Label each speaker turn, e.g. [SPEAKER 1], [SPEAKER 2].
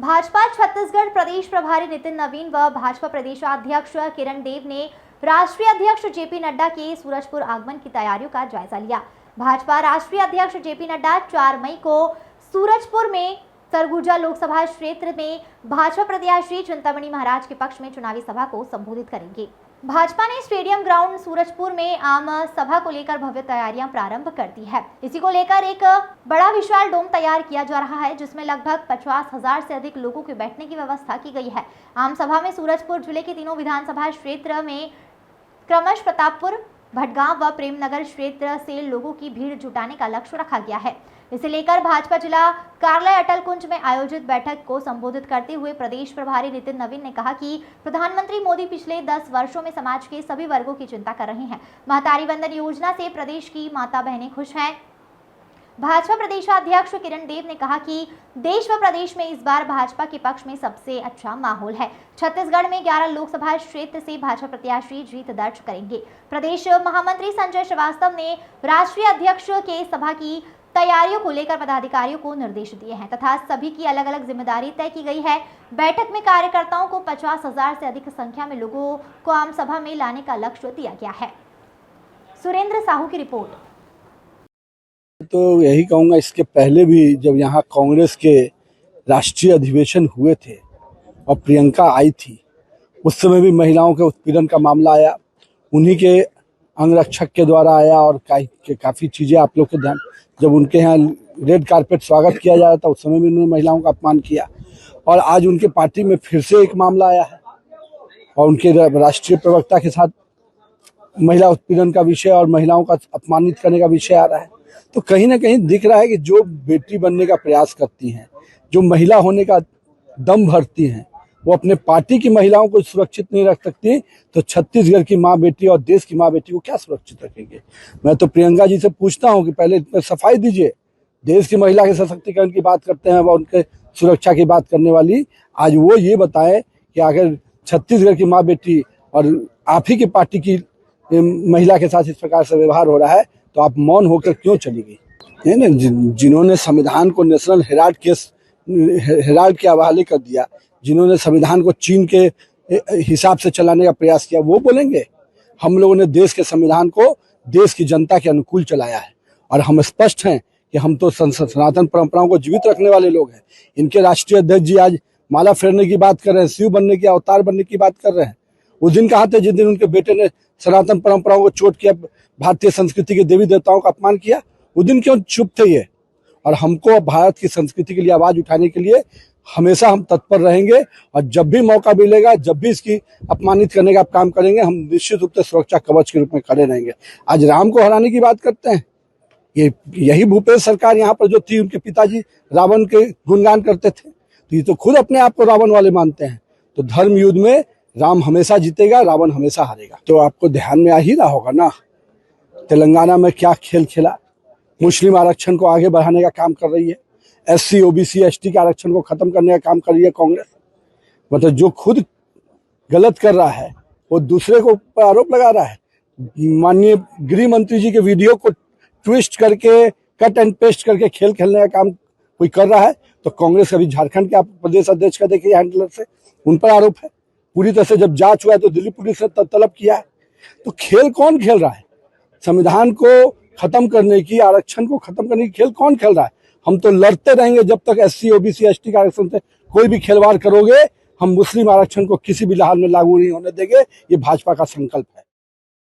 [SPEAKER 1] भाजपा छत्तीसगढ़ प्रदेश प्रभारी नितिन नवीन व भाजपा प्रदेशाध्यक्ष किरण देव ने राष्ट्रीय अध्यक्ष जेपी नड्डा के सूरजपुर आगमन की तैयारियों का जायजा लिया। भाजपा राष्ट्रीय अध्यक्ष जेपी नड्डा 4 मई को सूरजपुर में सरगुजा लोकसभा क्षेत्र में भाजपा प्रत्याशी चिंतामणि महाराज के पक्ष में चुनावी सभा को संबोधित करेंगे। भाजपा ने स्टेडियम ग्राउंड सूरजपुर में आम सभा को लेकर भव्य तैयारियां प्रारंभ कर दी है। इसी को लेकर एक बड़ा विशाल डोम तैयार किया जा रहा है, जिसमें लगभग 50,000 से अधिक लोगों के बैठने की व्यवस्था की गई है। आम सभा में सूरजपुर जिले के तीनों विधानसभा क्षेत्र में क्रमश प्रतापपुर, भटगांव व प्रेमनगर क्षेत्र से लोगों की भीड़ जुटाने का लक्ष्य रखा गया है। इसे लेकर भाजपा जिला कार्यालय अटल कुंज में आयोजित बैठक को संबोधित करते हुए प्रदेश प्रभारी नितिन नवीन ने कहा कि प्रधानमंत्री मोदी पिछले 10 वर्षों में समाज के सभी वर्गों की चिंता कर रहे हैं। महतारी वंदन योजना से प्रदेश की माता बहनें खुश हैं। भाजपा प्रदेशाध्यक्ष किरण देव ने कहा कि देश व प्रदेश में इस बार भाजपा के पक्ष में सबसे अच्छा माहौल है। छत्तीसगढ़ में 11 लोकसभा क्षेत्र से भाजपा प्रत्याशी जीत दर्ज करेंगे। प्रदेश महामंत्री संजय श्रीवास्तव ने राष्ट्रीय अध्यक्ष के सभा की तैयारियों को लेकर पदाधिकारियों को निर्देश दिए हैं तथा सभी की अलग अलग जिम्मेदारी तय की गई है। बैठक में कार्यकर्ताओं को 50,000 से अधिक संख्या में लोगों को आम सभा में लाने का लक्ष्य दिया गया है। सुरेंद्र साहू की रिपोर्ट।
[SPEAKER 2] तो यही कहूँगा, इसके पहले भी जब यहाँ कांग्रेस के राष्ट्रीय अधिवेशन हुए थे और प्रियंका आई थी, उस समय भी महिलाओं के उत्पीड़न का मामला आया, उन्हीं के अंगरक्षक के द्वारा आया और काफ़ी चीज़ें आप लोग के ध्यान, जब उनके यहाँ रेड कारपेट स्वागत किया जा रहा था उस समय भी उन्होंने महिलाओं का अपमान किया। और आज उनके पार्टी में फिर से एक मामला आया है और उनके राष्ट्रीय प्रवक्ता के साथ महिला उत्पीड़न का विषय और महिलाओं का अपमानित करने का विषय आ रहा है। तो कहीं ना कहीं दिख रहा है कि जो बेटी बनने का प्रयास करती हैं, जो महिला होने का दम भरती हैं, वो अपने पार्टी की महिलाओं को सुरक्षित नहीं रख सकती, तो छत्तीसगढ़ की माँ बेटी और देश की माँ बेटी को क्या सुरक्षित रखेंगे। मैं तो प्रियंका जी से पूछता हूँ कि पहले इसमें सफाई दीजिए। देश की महिला के सशक्तिकरण की बात करते हैं व उनके सुरक्षा की बात करने वाली, आज वो ये बताएं कि अगर छत्तीसगढ़ की माँ बेटी और आप ही की पार्टी की महिला के साथ इस प्रकार से व्यवहार हो रहा है तो आप मौन होकर क्यों चली गई। ना जिन्होंने संविधान को नेशनल हेराल्ड के हवाले कर दिया, जिन्होंने संविधान को चीन के हिसाब से चलाने का प्रयास किया, वो बोलेंगे। हम लोगों ने देश के संविधान को देश की जनता के अनुकूल चलाया है और हम स्पष्ट हैं कि हम तो सनातन परंपराओं को जीवित रखने वाले लोग हैं। इनके राष्ट्रीय अध्यक्ष जी आज माला फेरने की बात कर रहे हैं, शिव बनने की, अवतार बनने की बात कर रहे हैं। उस दिन कहाँ थे जिस दिन उनके बेटे ने सनातन परंपराओं को चोट किया, भारतीय संस्कृति के देवी देवताओं का अपमान किया? उस दिन क्यों चुप थे ये? और हमको भारत की संस्कृति के लिए आवाज उठाने के लिए हमेशा हम तत्पर रहेंगे और जब भी मौका मिलेगा, जब भी इसकी अपमानित करने का काम करेंगे, हम निश्चित रूप से सुरक्षा कवच के रूप में खड़े रहेंगे। आज राम को हराने की बात करते हैं, यही भूपेश सरकार यहाँ पर जो थी, उनके पिताजी रावण के गुणगान करते थे, तो ये तो खुद अपने आप को रावण वाले मानते हैं। तो धर्म युद्ध में राम हमेशा जीतेगा, रावण हमेशा हारेगा। तो आपको ध्यान में आ ही रहा होगा ना, तेलंगाना में क्या खेल खेला। मुस्लिम आरक्षण को आगे बढ़ाने का काम कर रही है, SC OBC ST के आरक्षण को खत्म करने का काम कर रही है कांग्रेस। मतलब जो खुद गलत कर रहा है वो दूसरे को आरोप लगा रहा है। माननीय गृह मंत्री जी के वीडियो को ट्विस्ट करके, कट एंड पेस्ट करके खेल खेलने का काम कोई कर रहा है, तो कांग्रेस अभी झारखंड के प्रदेश अध्यक्ष का देखिए हैंडलर से, उन पर आरोप है। पूरी तरह से जब जांच हुआ है तो दिल्ली पुलिस ने तलब किया है। तो खेल कौन खेल रहा है? संविधान को खत्म करने की, आरक्षण को खत्म करने की खेल कौन खेल रहा है? हम तो लड़ते रहेंगे जब तक SC OBC ST का आरक्षण से कोई भी खिलवाड़ करोगे, हम मुस्लिम आरक्षण को किसी भी हाल में लागू नहीं होने देंगे। ये भाजपा का संकल्प है।